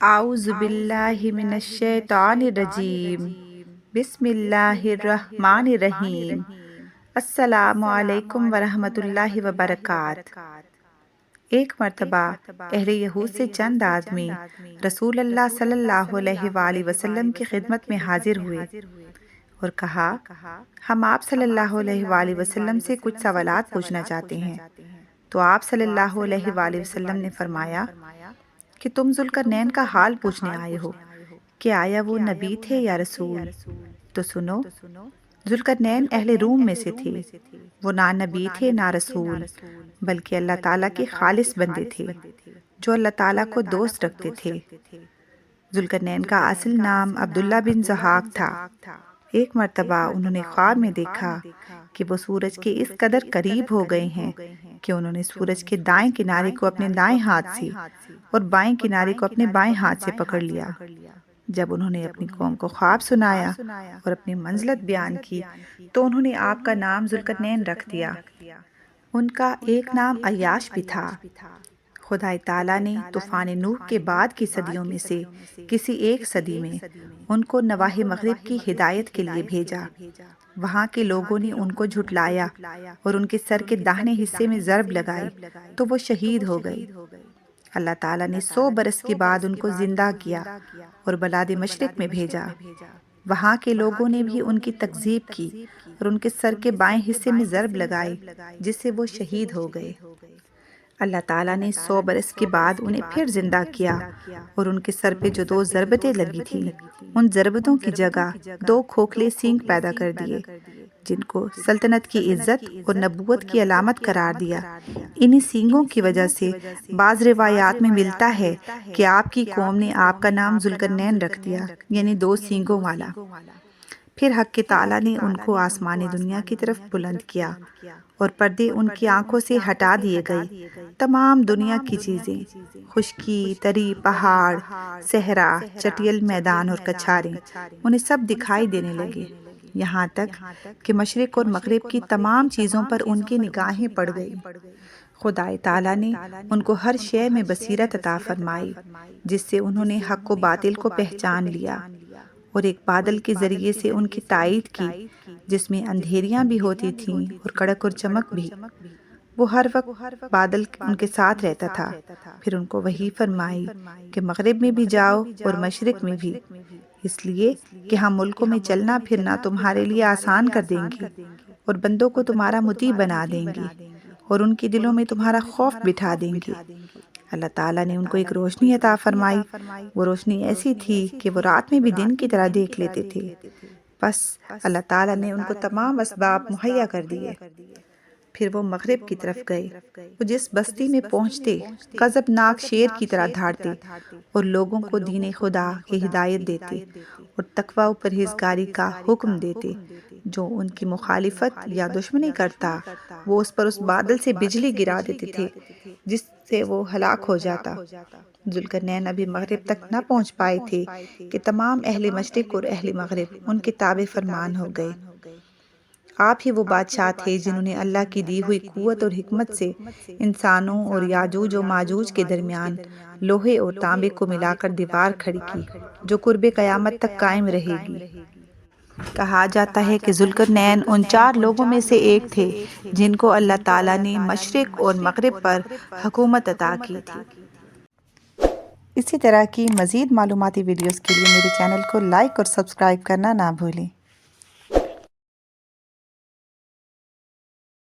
اعوذ باللہ من الشیطان الرجیم، بسم اللہ الرحمن الرحیم۔ السلام علیکم ورحمۃ اللہ وبرکاتہ۔ ایک مرتبہ اہل یہود سے چند آدمی رسول اللہ صلی اللہ علیہ وآلہ وسلم کی خدمت میں حاضر ہوئے اور کہا، ہم آپ صلی اللہ علیہ وآلہ وسلم سے کچھ سوالات پوچھنا چاہتے ہیں۔ تو آپ صلی اللہ علیہ وآلہ وسلم نے فرمایا کہ تم ذوالقرنین کا حال پوچھنے آئے ہو کہ آیا وہ نبی تھے یا رسول؟ تو سنو، ذوالقرنین اہل روم میں سے تھے۔ وہ نہ نبی تھے نہ رسول، بلکہ اللہ تعالیٰ کے خالص بندے تھے جو اللہ تعالیٰ کو دوست رکھتے تھے۔ ذوالقرنین کا اصل نام عبداللہ بن ضحاک تھا۔ ایک مرتبہ انہوں نے خواب میں دیکھا کہ وہ سورج کے اس قدر قریب ہو گئے ہیں کہ انہوں نے سورج کے دائیں کنارے کو اپنے دائیں ہاتھ سے اور بائیں کنارے کو اپنے بائیں ہاتھ سے پکڑ لیا۔ جب انہوں نے اپنی قوم کو خواب سنایا اور اپنی منزلت بیان کی تو انہوں نے آپ کا نام ذوالقرنین رکھ دیا۔ ان کا ایک نام عیاش بھی تھا۔ خدا تعالیٰ نے طوفان نوح کے بعد کی صدیوں میں سے کسی ایک صدی میں ان کو نواحِ مغرب کی ہدایت کے لیے بھیجا۔ وہاں کے لوگوں نے ان کو جھٹلایا اور ان کے سر کے داہنے حصے میں ضرب لگائی تو وہ شہید ہو گئی۔ اللہ تعالیٰ نے 100 برس کے بعد ان کو زندہ کیا اور بلاد مشرق میں بھیجا۔ وہاں کے لوگوں نے بھی ان کی تکذیب کی اور ان کے سر کے بائیں حصے میں ضرب لگائی جس سے وہ شہید ہو گئے۔ اللہ تعالیٰ نے 100 برس کے بعد انہیں پھر زندہ کیا اور ان کے سر پہ جو 2 ضربتیں لگی تھیں ان ضربتوں کی جگہ 2 کھوکھلے سینگ پیدا کر دیے جن کو سلطنت کی عزت اور نبوت کی علامت قرار دیا۔ انہی سینگوں کی وجہ سے بعض روایات میں ملتا ہے کہ آپ کی قوم نے آپ کا نام ذوالقرنین رکھ دیا، یعنی 2 سینگوں والا۔ پھر حق تعالیٰ نے ان کو آسمان دنیا کی طرف بلند کیا اور پردے ان کی آنکھوں سے ہٹا دیے گئے۔ تمام دنیا کی چیزیں، خشکی، تری پہاڑ، صحرا، چٹیل میدان اور کچھاریں، انہیں سب دکھائی دینے لگے، یہاں تک کہ مشرق اور مغرب کی تمام چیزوں پر ان کی نگاہیں پڑ گئیں۔ خدا تعالیٰ نے ان کو ہر شے میں بصیرت عطا فرمائی جس سے انہوں نے حق و باطل کو پہچان لیا، اور ایک بادل کے ذریعے سے ان کی تائید کی جس میں اندھیریاں بھی ہوتی تھیں اور کڑک اور چمک بھی۔ وہ ہر وقت بادل ان کے ساتھ رہتا تھا۔ پھر ان کو وحی فرمائی کہ مغرب میں بھی جاؤ اور مشرق میں بھی، اس لیے کہ ہم ملکوں میں چلنا پھرنا تمہارے لیے آسان کر دیں گے اور بندوں کو تمہارا مطیع بنا دیں گے اور ان کے دلوں میں تمہارا خوف بٹھا دیں گے۔ اللہ تعالیٰ نے ان کو ایک روشنی عطا فرمائی۔ وہ روشنی ایسی تھی کہ وہ رات میں بھی دن کی طرح دیکھ لیتے تھے۔ بس اللہ تعالیٰ نے ان کو تمام اسباب مہیا کر دیے۔ پھر وہ مغرب کی طرف گئے۔ وہ جس بستی میں پہنچتے غضبناک شیر کی طرح دھاڑتے اور لوگوں کو دین خدا کی ہدایت دیتے اور تقوی و پرہیزگاری کا حکم دیتے۔ جو ان کی مخالفت یا دشمنی کرتا وہ اس پر اس بادل سے بجلی گرا دیتے تھے جس سے وہ ہلاک ہو جاتا۔ ذوالقرنین ابھی مغرب تک نہ پہنچ پائے تھے کہ تمام اہل مشرق اور اہل مغرب ان کے تابع فرمان ہو گئے۔ آپ ہی وہ بادشاہ تھے جنہوں نے اللہ کی دی ہوئی قوت اور حکمت سے انسانوں اور یاجوج و ماجوج کے درمیان لوہے اور تانبے کو ملا کر دیوار کھڑی کی جو قرب قیامت تک قائم رہے گی۔ کہا جاتا ہے کہ ذوالقرنین ان 4 لوگوں میں سے ایک تھے جن کو اللہ تعالیٰ نے مشرق اور مغرب پر حکومت عطا کی تھی۔ اسی طرح کی مزید معلوماتی ویڈیوز کے لیے میرے چینل کو لائک اور سبسکرائب کرنا نہ بھولیں۔